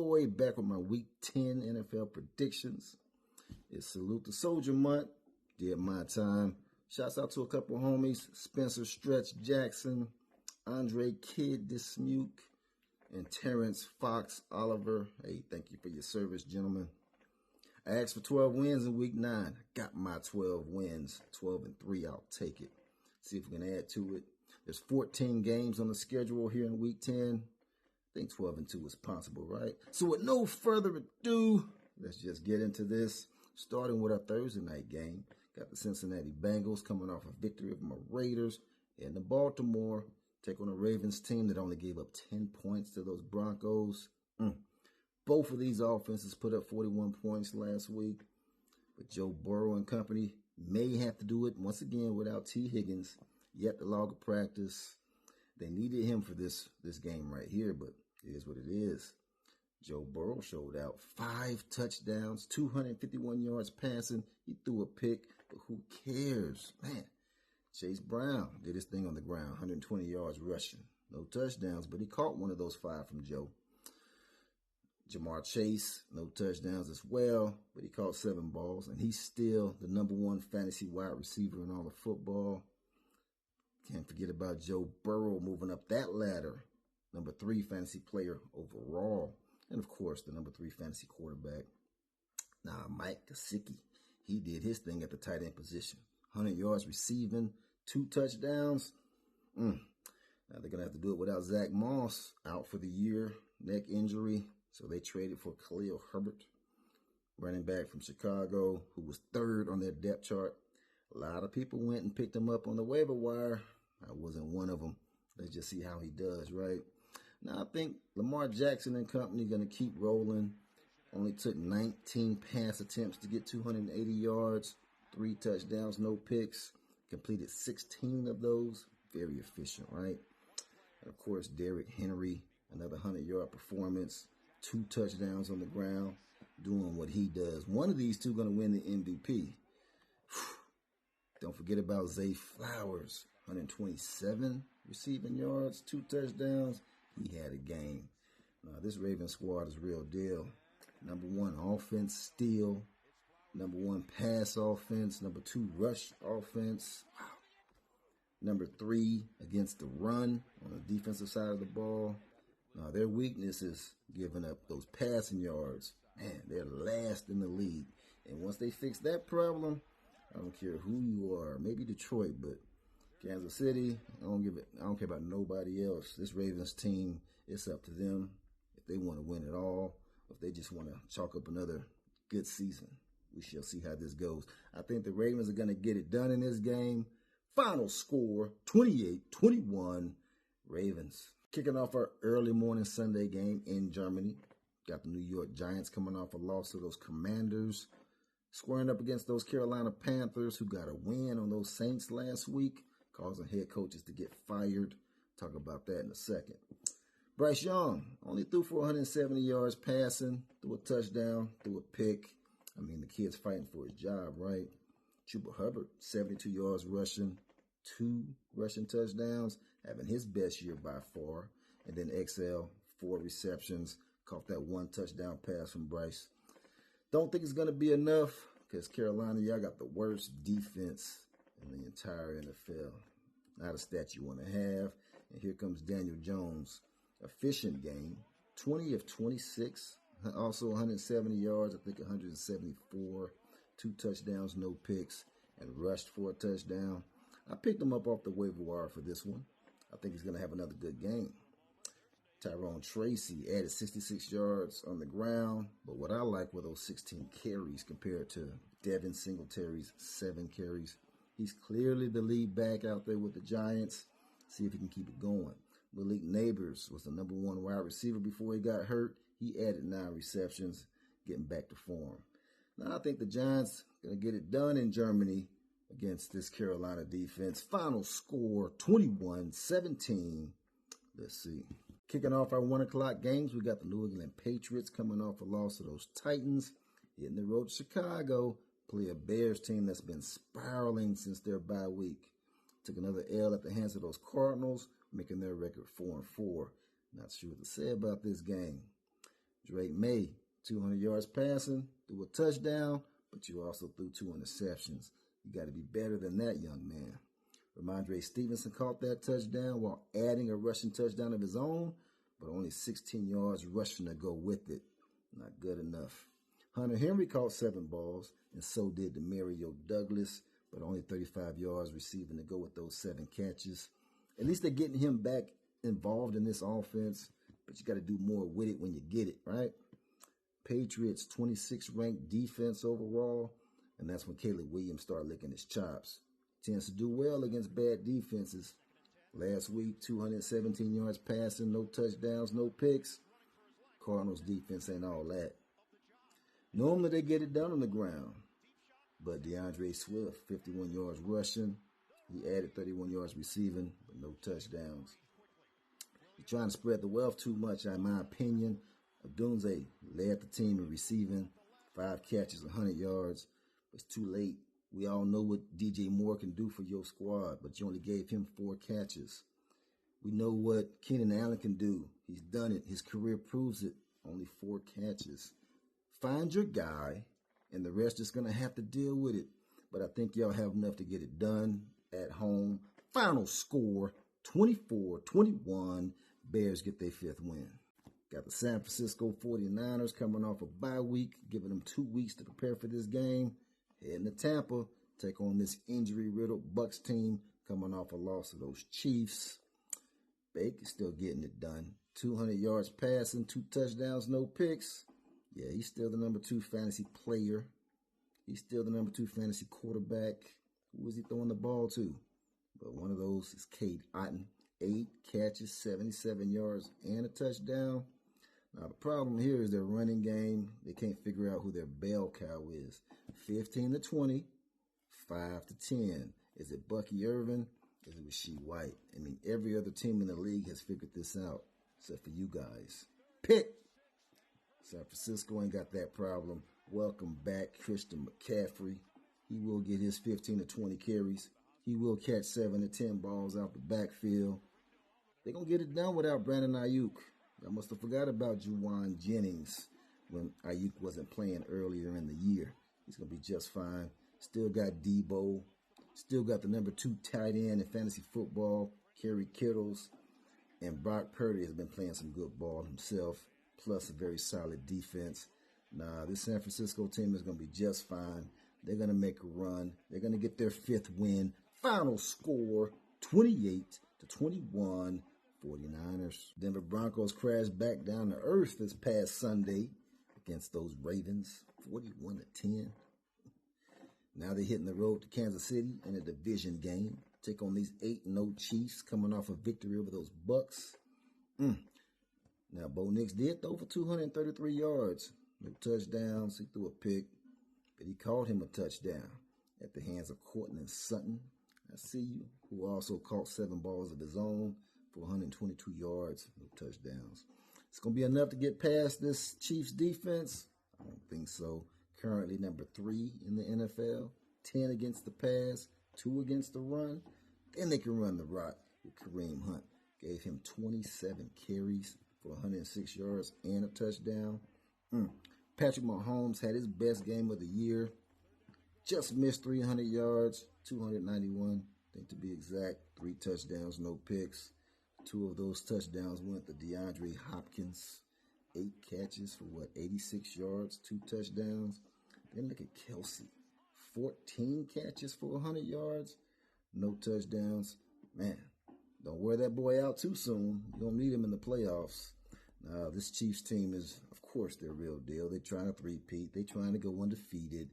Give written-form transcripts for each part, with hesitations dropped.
boy, back with my Week 10 NFL predictions. It's Salute the Soldier Month. Did my time. Shouts out to a couple homies, Spencer Stretch Jackson, Andre Kid Dismuke, and Terrence Fox Oliver. Hey, thank you for your service, gentlemen. I asked for 12 wins in Week 9. I got my 12 wins. 12-3, I'll take it. See if we can add to it. There's 14 games on the schedule here in Week 10. I think 12-2 is possible, right? So with no further ado, let's just get into this. Starting with our Thursday night game. Got the Cincinnati Bengals coming off a victory of my Raiders. Heading to Baltimore. Take on a Ravens team that only gave up 10 points to those Broncos. Both of these offenses put up 41 points last week. But Joe Burrow and company may have to do it once again without T. Higgins. Yet the log of practice. They needed him for this game right here, but it is what it is. Joe Burrow showed out 5 touchdowns, 251 yards passing. He threw a pick, but who cares? Man, Chase Brown did his thing on the ground, 120 yards rushing. No touchdowns, but he caught one of those 5 from Joe. Jamar Chase, no touchdowns as well, but he caught 7 balls, and he's still the #1 fantasy wide receiver in all of football. Can't forget about Joe Burrow moving up that ladder. #3 fantasy player overall. And, of course, the #3 fantasy quarterback. Now, Mike Gesicki, he did his thing at the tight end position. 100 yards receiving, 2 touchdowns. Now, they're going to have to do it without Zach Moss out for the year, neck injury. So they traded for Khalil Herbert, running back from Chicago, who was 3rd on their depth chart. A lot of people went and picked him up on the waiver wire. I wasn't one of them. Let's just see how he does, right? Now, I think Lamar Jackson and company going to keep rolling. Only took 19 pass attempts to get 280 yards, 3 touchdowns, no picks. Completed 16 of those. Very efficient, right? And, of course, Derrick Henry, another 100-yard performance. 2 touchdowns on the ground, doing what he does. One of these two going to win the MVP. Don't forget about Zay Flowers, 127 receiving yards, 2 touchdowns. He had a game. This Ravens squad is real deal. #1 offense steal, #1 pass offense, #2 rush offense. Wow. #3 against the run on the defensive side of the ball. Their weakness is giving up those passing yards. Man, they're last in the league. And once they fix that problem, I don't care who you are. Maybe Detroit, but Kansas City, I don't care about nobody else. This Ravens team, it's up to them if they want to win it all, or if they just want to chalk up another good season. We shall see how this goes. I think the Ravens are going to get it done in this game. Final score, 28-21, Ravens. Kicking off our early morning Sunday game in Germany. Got the New York Giants coming off a loss to those Commanders. Squaring up against those Carolina Panthers who got a win on those Saints last week, causing head coaches to get fired. Talk about that in a second. Bryce Young only threw for 170 yards passing, threw a touchdown, threw a pick. I mean, the kid's fighting for his job, right? Chuba Hubbard, 72 yards rushing, 2 rushing touchdowns, having his best year by far. And then XL, 4 receptions, caught that 1 touchdown pass from Bryce. Don't think it's going to be enough because Carolina, y'all got the worst defense in the entire NFL. Not a stat you want to have. And here comes Daniel Jones. Efficient game, 20 of 26, also 170 yards, I think 174, 2 touchdowns, no picks, and rushed for a touchdown. I picked him up off the waiver wire for this one. I think he's going to have another good game. Tyrone Tracy added 66 yards on the ground, but what I like were those 16 carries compared to Devin Singletary's 7 carries. He's clearly the lead back out there with the Giants. See if he can keep it going. Malik Neighbors was the #1 wide receiver before he got hurt. He added 9 receptions, getting back to form. Now I think the Giants are going to get it done in Germany against this Carolina defense. Final score, 21-17. Let's see. Kicking off our 1 o'clock games, we got the New England Patriots coming off a loss to those Titans. Hitting the road to Chicago, play a Bears team that's been spiraling since their bye week. Took another L at the hands of those Cardinals, making their record 4-4. Not sure what to say about this game. Drake May, 200 yards passing, threw a touchdown, but you also threw 2 interceptions. You got to be better than that, young man. Ramondre Stevenson caught that touchdown while adding a rushing touchdown of his own, but only 16 yards rushing to go with it. Not good enough. Hunter Henry caught 7 balls, and so did Demario Douglas, but only 35 yards receiving to go with those 7 catches. At least they're getting him back involved in this offense, but you got to do more with it when you get it, right? Patriots 26th ranked defense overall, and that's when Caleb Williams started licking his chops. Tends to do well against bad defenses. Last week, 217 yards passing, no touchdowns, no picks. Cardinals defense ain't all that. Normally they get it done on the ground, but DeAndre Swift, 51 yards rushing. He added 31 yards receiving, but no touchdowns. He's trying to spread the wealth too much, in my opinion. Odunze led the team in receiving, 5 catches, 100 yards. It's too late. We all know what DJ Moore can do for your squad, but you only gave him 4 catches. We know what Keenan Allen can do. He's done it. His career proves it. Only 4 catches. Find your guy, and the rest is going to have to deal with it. But I think y'all have enough to get it done at home. Final score, 24-21. Bears get their 5th win. Got the San Francisco 49ers coming off a bye week, giving them 2 weeks to prepare for this game. Heading to Tampa, take on this injury-riddled Bucs team coming off a loss to those Chiefs. Baker's still getting it done. 200 yards passing, 2 touchdowns, no picks. Yeah, he's still the number 2 fantasy player. He's still the number 2 fantasy quarterback. Who is he throwing the ball to? But one of those is Cade Otton. 8 catches, 77 yards, and a touchdown. Now, the problem here is their running game. They can't figure out who their bell cow is. 15-20, 5-10. Is it Bucky Irvin? Is it Rasheed White? I mean, every other team in the league has figured this out, except for you guys. Pick! San Francisco ain't got that problem. Welcome back, Christian McCaffrey. He will get his 15-20 carries. He will catch 7-10 balls out the backfield. They're going to get it done without Brandon Ayuk. I must have forgot about Juwan Jennings when Ayuk wasn't playing earlier in the year. He's going to be just fine. Still got Debo. Still got the number 2 tight end in fantasy football, Kerry Kittles. And Brock Purdy has been playing some good ball himself, plus a very solid defense. Nah, this San Francisco team is going to be just fine. They're going to make a run. They're going to get their 5th win. Final score, 28-21. 49ers. Denver Broncos crashed back down to earth this past Sunday against those Ravens, 41-10. Now they're hitting the road to Kansas City in a division game. Take on these 8-0 Chiefs coming off a victory over those Bucs. Now, Bo Nix did throw for 233 yards. No touchdowns. He threw a pick, but he caught him a touchdown at the hands of Courtland Sutton. I see you, who also caught 7 balls of his own for 122 yards, no touchdowns. It's going to be enough to get past this Chiefs defense? I don't think so. Currently number 3 in the NFL, 10 against the pass, 2 against the run. Then they can run the rock with Kareem Hunt. Gave him 27 carries for 106 yards and a touchdown. Patrick Mahomes had his best game of the year. Just missed 300 yards, 291, I think to be exact. 3 touchdowns, no picks. 2 of those touchdowns went to DeAndre Hopkins. 8 catches for 86 yards, 2 touchdowns. Then look at Kelsey. 14 catches for 100 yards, no touchdowns. Man, don't wear that boy out too soon. You don't need him in the playoffs. Now, this Chiefs team is, of course, their real deal. They're trying to three-peat. They're trying to go undefeated,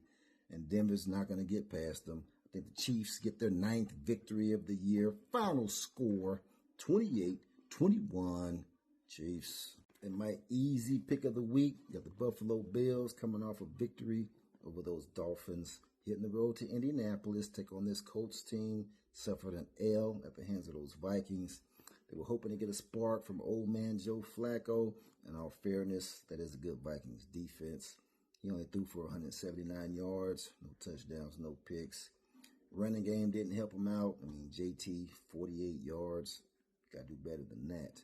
and Denver's not going to get past them. I think the Chiefs get their 9th victory of the year. Final score, 28-21 Chiefs. And my easy pick of the week, you got the Buffalo Bills coming off a victory over those Dolphins. Hitting the road to Indianapolis, take on this Colts team. Suffered an L at the hands of those Vikings. They were hoping to get a spark from old man Joe Flacco. In all fairness, that is a good Vikings defense. He only threw for 179 yards, no touchdowns, no picks. Running game didn't help him out. I mean, JT, 48 yards. Got to do better than that.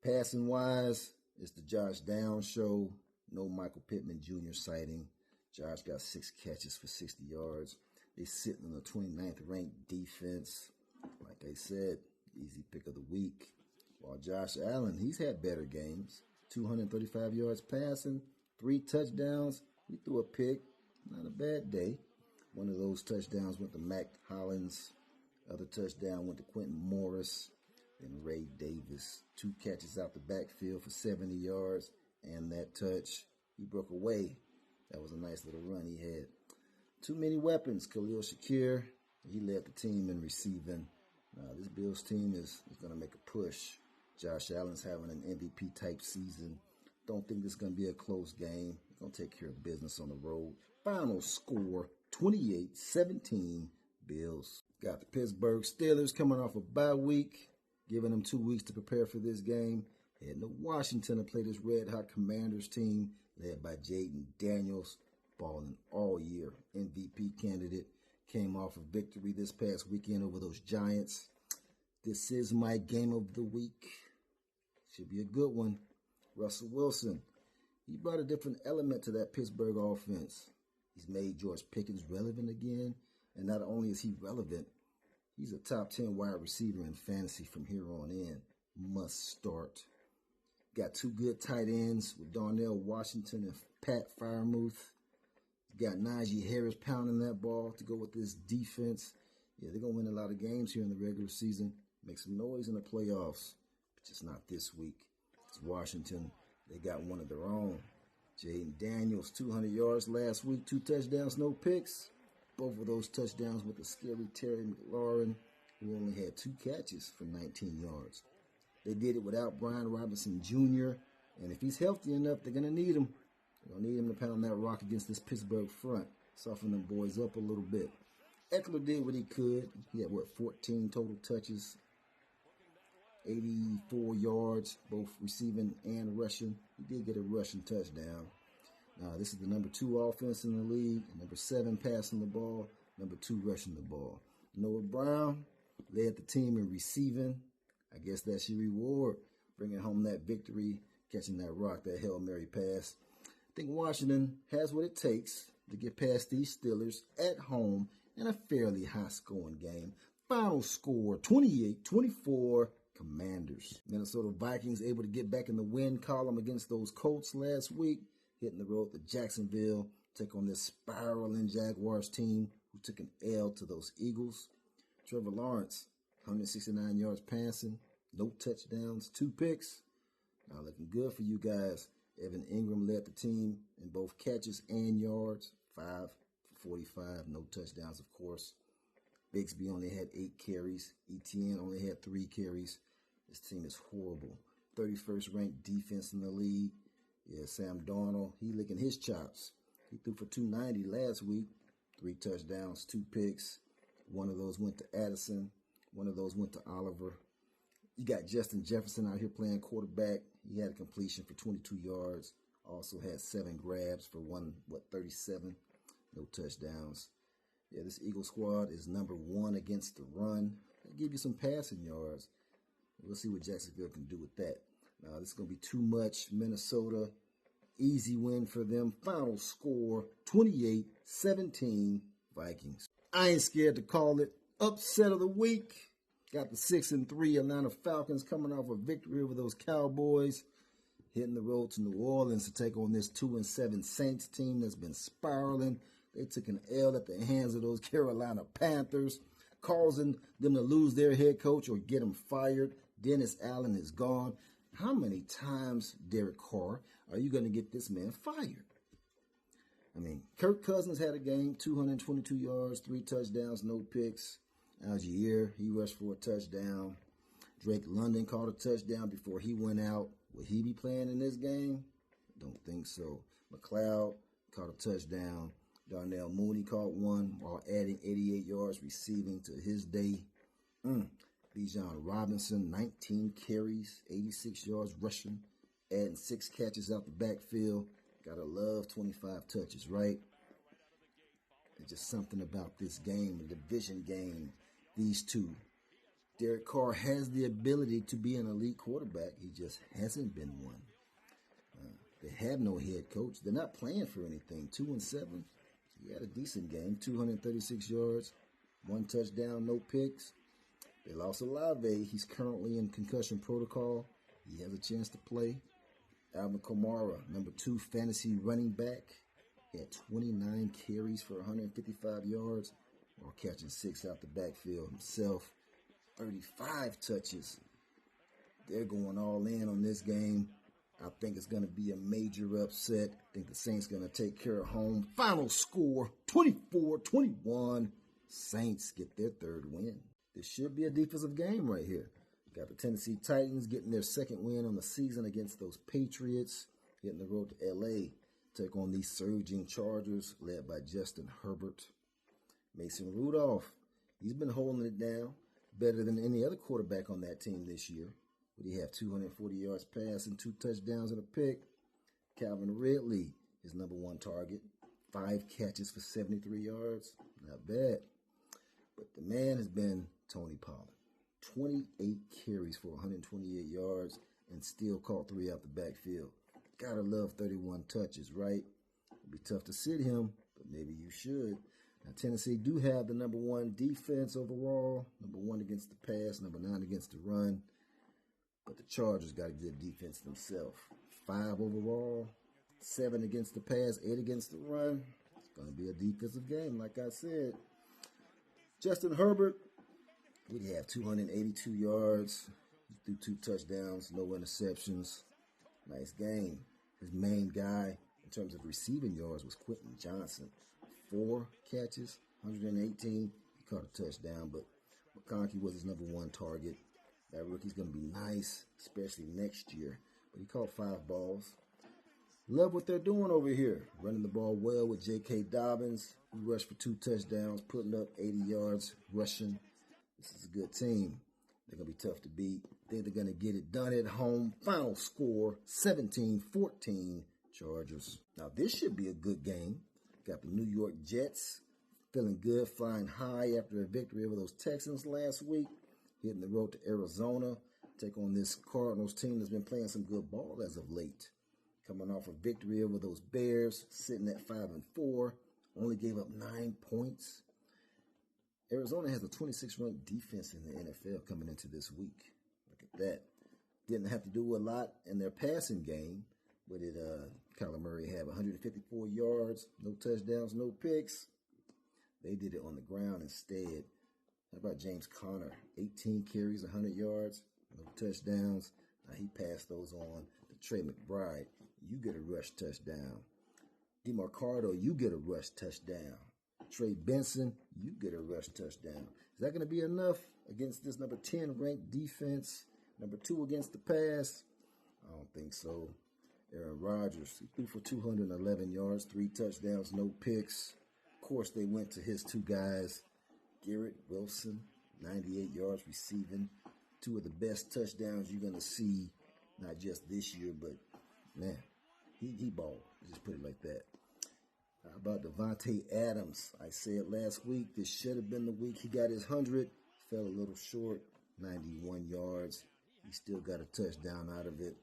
Passing wise, It's the Josh Downs show. No Michael Pittman Jr. sighting. Josh got 6 catches for 60 yards. They sitting in the 29th ranked defense. Like I said, easy pick of the week. While Josh Allen, he's had better games. 235 yards passing, 3 touchdowns. He threw a pick. Not a bad day. One of those touchdowns went to Mac Hollins. Other touchdown went to Quentin Morris. And Ray Davis. 2 catches out the backfield for 70 yards. And that touch, he broke away. That was a nice little run he had. Too many weapons. Khalil Shakir, he led the team in receiving. This Bills team is going to make a push. Josh Allen's having an MVP type season. Don't think this is going to be a close game. They're going to take care of business on the road. Final score, 28-17 Bills. Got the Pittsburgh Steelers coming off a bye week, giving them 2 weeks to prepare for this game. Heading to Washington to play this red-hot Commanders team led by Jaden Daniels, balling all year. MVP candidate, came off a victory this past weekend over those Giants. This is my game of the week. Should be a good one. Russell Wilson, he brought a different element to that Pittsburgh offense. He's made George Pickens relevant again, and not only is he relevant, he's a top 10 wide receiver in fantasy from here on in. Must start. Got 2 good tight ends with Darnell Washington and Pat Freiermuth. Got Najee Harris pounding that ball to go with this defense. Yeah, they're going to win a lot of games here in the regular season. Make some noise in the playoffs, but just not this week. It's Washington. They got one of their own. Jaden Daniels, 200 yards last week, 2 touchdowns, no picks. Both of those touchdowns with the scary Terry McLaurin, who only had 2 catches for 19 yards. They did it without Brian Robinson Jr., and if he's healthy enough, they're going to need him. They're going to need him to pound that rock against this Pittsburgh front, soften them boys up a little bit. Eckler did what he could. He had, 14 total touches, 84 yards, both receiving and rushing. He did get a rushing touchdown. This is the number 2 offense in the league, number 7 passing the ball, number 2 rushing the ball. Noah Brown led the team in receiving. I guess that's your reward, bringing home that victory, catching that rock, that Hail Mary pass. I think Washington has what it takes to get past these Steelers at home in a fairly high-scoring game. Final score, 28-24, Commanders. Minnesota Vikings able to get back in the win column against those Colts last week, hitting the road to Jacksonville, take on this spiraling Jaguars team who took an L to those Eagles. Trevor Lawrence, 169 yards passing, no touchdowns, 2 picks. Now looking good for you guys. Evan Ingram led the team in both catches and yards, 5 for 45, no touchdowns, of course. Bigsby only had 8 carries. Etienne only had 3 carries. This team is horrible. 31st ranked defense in the league. Yeah, Sam Darnold, he licking his chops. He threw for 290 last week, 3 touchdowns, 2 picks. One of those went to Addison. One of those went to Oliver. You got Justin Jefferson out here playing quarterback. He had a completion for 22 yards. Also had 7 grabs for 37. No touchdowns. Yeah, this Eagle squad is number 1 against the run. They give you some passing yards. We'll see what Jacksonville can do with that. Now, this is going to be too much. Minnesota, easy win for them. Final score, 28-17 Vikings. I ain't scared to call it upset of the week. Got the 6-3 Atlanta Falcons coming off a victory over those Cowboys. Hitting the road to New Orleans to take on this 2-7 Saints team that's been spiraling. They took an L at the hands of those Carolina Panthers, causing them to lose their head coach or get him fired. Dennis Allen is gone. How many times, Derek Carr, are you going to get this man fired? I mean, Kirk Cousins had a game, 222 yards, 3 touchdowns, no picks. Algier, he rushed for a touchdown. Drake London caught a touchdown before he went out. Will he be playing in this game? Don't think so. McLeod caught a touchdown. Darnell Mooney caught one while adding 88 yards receiving to his day. Bijan Robinson, 19 carries, 86 yards rushing, adding 6 catches out the backfield. Gotta love 25 touches, right? There's just something about this game, a division game, these two. Derek Carr has the ability to be an elite quarterback. He just hasn't been one. They have no head coach. They're not playing for anything. 2-7. He had a decent game. 236 yards, 1 touchdown, no picks. They lost Olave. He's currently in concussion protocol. He has a chance to play. Alvin Kamara, number 2 fantasy running back. He had 29 carries for 155 yards while catching 6 out the backfield himself. 35 touches. They're going all in on this game. I think it's going to be a major upset. I think the Saints going to take care of home. Final score, 24-21. Saints get their 3rd win. This should be a defensive game right here. Got the Tennessee Titans getting their 2nd win on the season against those Patriots. Hitting the road to L.A. Take on these surging Chargers led by Justin Herbert. Mason Rudolph, he's been holding it down better than any other quarterback on that team this year. Would he have 240 yards passing, 2 touchdowns and a pick? Calvin Ridley, his number 1 target, 5 catches for 73 yards. Not bad. But the man has been Tony Pollard. 28 carries for 128 yards and still caught 3 out the backfield. Gotta love 31 touches, right? It'd be tough to sit him, but maybe you should. Now, Tennessee do have the number 1 defense overall, number 1 against the pass, number 9 against the run. But the Chargers got a good defense themselves. 5 overall, 7 against the pass, 8 against the run. It's going to be a defensive game, like I said. Justin Herbert, would he have 282 yards? He threw 2 touchdowns, no interceptions. Nice game. His main guy in terms of receiving yards was Quentin Johnson. 4 catches, 118. He caught a touchdown, but McConkey was his number 1 target. That rookie's going to be nice, especially next year. But he caught 5 balls. Love what they're doing over here. Running the ball well with J.K. Dobbins. He rushed for 2 touchdowns, putting up 80 yards rushing. This is a good team. They're going to be tough to beat. I think they're going to get it done at home. Final score, 17-14 Chargers. Now, this should be a good game. Got the New York Jets feeling good, flying high after a victory over those Texans last week. Hitting the road to Arizona. Take on this Cardinals team that's been playing some good ball as of late. Coming off a victory over those Bears, sitting at 5-4. Only gave up 9 points. Arizona has a 26th ranked defense in the NFL coming into this week. Look at that. Didn't have to do a lot in their passing game. But Kyler Murray had 154 yards, no touchdowns, no picks. They did it on the ground instead. How about James Conner? 18 carries, 100 yards, no touchdowns. Now he passed those on to Trey McBride. You get a rush touchdown. DeMarcado, you get a rush touchdown. Trey Benson, you get a rush touchdown. Is that going to be enough against this number 10 ranked defense? Number 2 against the pass? I don't think so. Aaron Rodgers, he threw for 211 yards, 3 touchdowns, no picks. Of course, they went to his 2 guys. Garrett Wilson, 98 yards receiving. 2 of the best touchdowns you're going to see, not just this year, but, man, he balled. Just put it like that. How about Devontae Adams? I said last week, this should have been the week he got his 100. Fell a little short, 91 yards. He still got a touchdown out of it.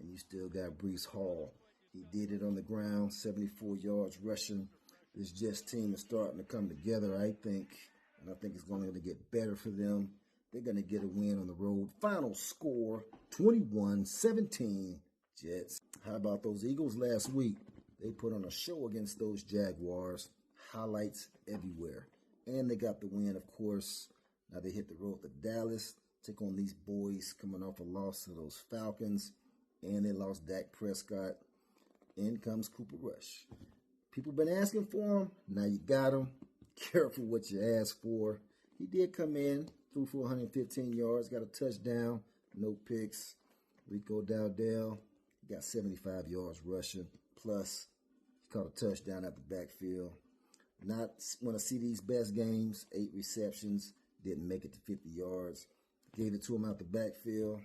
And you still got Breece Hall. He did it on the ground, 74 yards rushing. This Jets team is starting to come together, I think. And I think it's going to get better for them. They're going to get a win on the road. Final score, 21-17 Jets. How about those Eagles last week? They put on a show against those Jaguars. Highlights everywhere. And they got the win, of course. Now they hit the road to Dallas. Take on these boys coming off a loss to those Falcons. And they lost Dak Prescott. In comes Cooper Rush. People been asking for him. Now you got him. Careful what you ask for. He did come in, threw for 115 yards, got a touchdown, no picks. Rico Dowdell got 75 yards rushing. Plus, he caught a touchdown at the backfield. Not want to see these best games. 8 receptions. Didn't make it to 50 yards. Gave it to him out the backfield.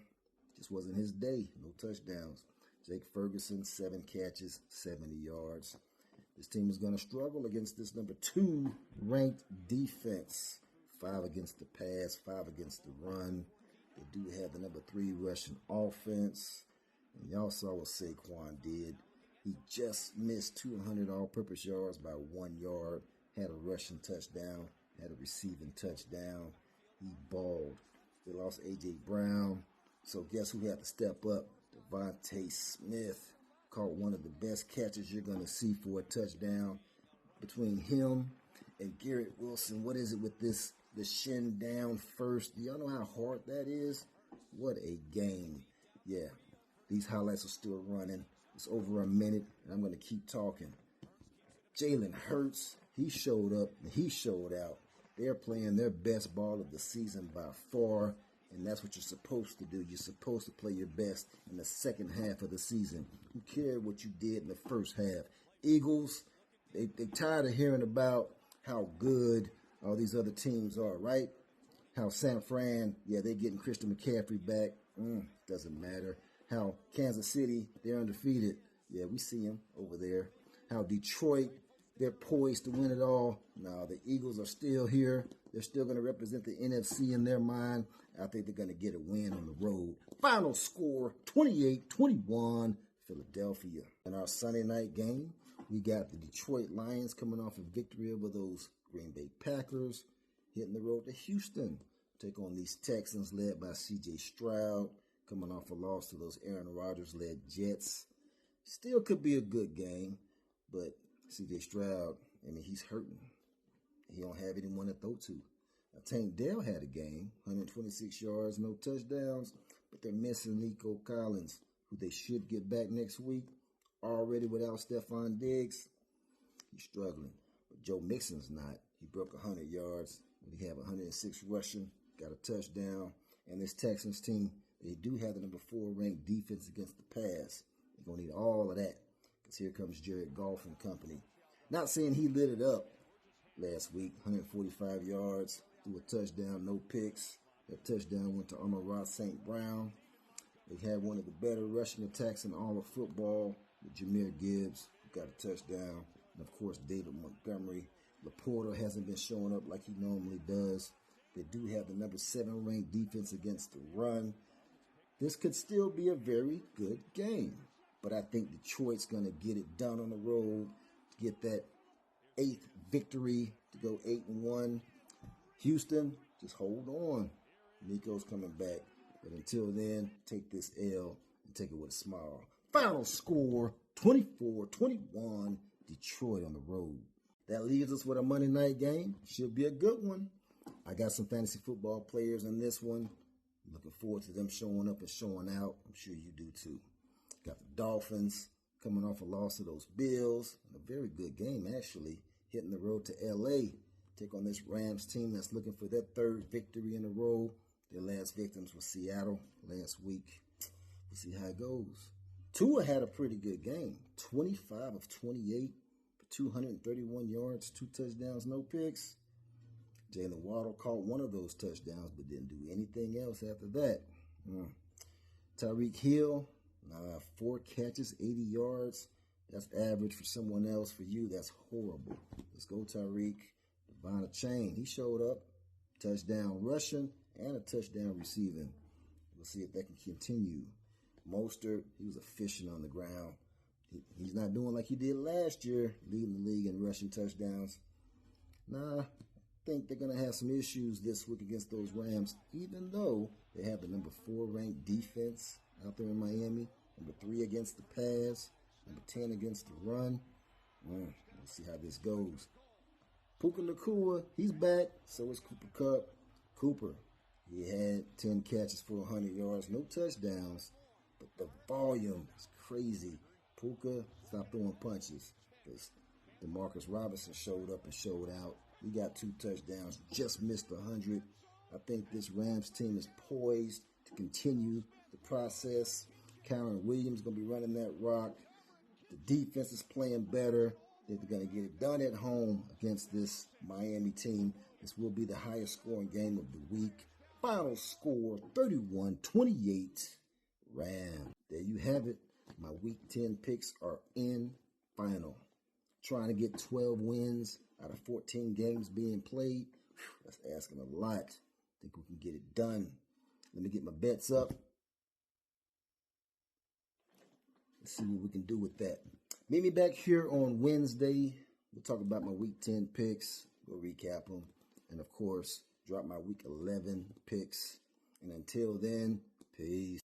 Just wasn't his day. No touchdowns. Jake Ferguson, 7 catches, 70 yards. This team is going to struggle against this number 2 ranked defense. 5 against the pass, 5 against the run. They do have the number 3 rushing offense. And y'all saw what Saquon did. He just missed 200 all-purpose yards by 1 yard, had a rushing touchdown, had a receiving touchdown. He balled. They lost A.J. Brown. So guess who had to step up? Devontae Smith caught one of the best catches you're going to see for a touchdown between him and Garrett Wilson. What is it with this? The shin down first. Do y'all know how hard that is? What a game. Yeah, these highlights are still running. It's over a minute, and I'm going to keep talking. Jalen Hurts, he showed up, and he showed out. They're playing their best ball of the season by far, and that's what you're supposed to do. You're supposed to play your best in the second half of the season. Who cared what you did in the first half? Eagles, they tired of hearing about how good all these other teams are, right? How San Fran, yeah, they're getting Christian McCaffrey back. Doesn't matter. How Kansas City, they're undefeated. Yeah, we see them over there. How Detroit, they're poised to win it all. No, the Eagles are still here. They're still going to represent the NFC in their mind. I think they're going to get a win on the road. Final score, 28-21, Philadelphia. In our Sunday night game, we got the Detroit Lions coming off a victory over those Green Bay Packers, hitting the road to Houston. Take on these Texans led by C.J. Stroud, coming off a loss to those Aaron Rodgers-led Jets. Still could be a good game, but C.J. Stroud, I mean, he's hurting. He don't have anyone to throw to. Tank Dell had a game, 126 yards, no touchdowns, but they're missing Nico Collins, who they should get back next week. Already without Stephon Diggs, he's struggling. But Joe Mixon's not. He broke 100 yards. He had 106 rushing, got a touchdown. And this Texans team, they do have the number 4 ranked defense against the pass. They're going to need all of that because here comes Jared Goff and company. Not saying he lit it up last week, 145 yards, threw a touchdown, no picks. That touchdown went to Amon-Ra St. Brown. They had one of the better rushing attacks in all of football with Jahmyr Gibbs, who got a touchdown. And, of course, David Montgomery. Laporta hasn't been showing up like he normally does. They do have the number 7 ranked defense against the run. This could still be a very good game. But I think Detroit's going to get it done on the road to get that 8th victory to go 8-1. Houston, just hold on. Nico's coming back. But until then, take this L and take it with a smile. Final score, 24-21, Detroit on the road. That leaves us with a Monday night game. Should be a good one. I got some fantasy football players in this one. Looking forward to them showing up and showing out. I'm sure you do too. Got the Dolphins coming off a loss to those Bills. A very good game, actually. Hitting the road to L.A. Take on this Rams team that's looking for their 3rd victory in a row. Their last victims was Seattle last week. We'll see how it goes. Tua had a pretty good game. 25 of 28 for 231 yards, 2 touchdowns, no picks. Jalen Waddle caught one of those touchdowns but didn't do anything else after that. Tyreek Hill, 4 catches, 80 yards. That's average for someone else. For you, that's horrible. Let's go, Tyreek. Devon Chain, he showed up. Touchdown rushing and a touchdown receiving. We'll see if that can continue. Mostert, he was efficient on the ground. He's not doing like he did last year, leading the league in rushing touchdowns. I think they're going to have some issues this week against those Rams, even though they have the number 4 ranked defense out there in Miami, number 3 against the pass, number 10 against the run. We'll see how this goes. Puka Nacua, he's back. So is Cooper Kupp. Cooper, he had 10 catches for 100 yards, no touchdowns, but the volume is crazy. Puka stopped throwing punches because DeMarcus Robinson showed up and showed out. He got 2 touchdowns, just missed 100. I think this Rams team is poised to continue the process. Kyron Williams going to be running that rock. The defense is playing better. They're going to get it done at home against this Miami team. This will be the highest scoring game of the week. Final score, 31-28, Rams. There you have it. My Week 10 picks are in final. Trying to get 12 wins out of 14 games being played. That's asking a lot. I think we can get it done. Let me get my bets up. Let's see what we can do with that. Meet me back here on Wednesday. We'll talk about my Week 10 picks. We'll recap them. And, of course, drop my Week 11 picks. And until then, peace.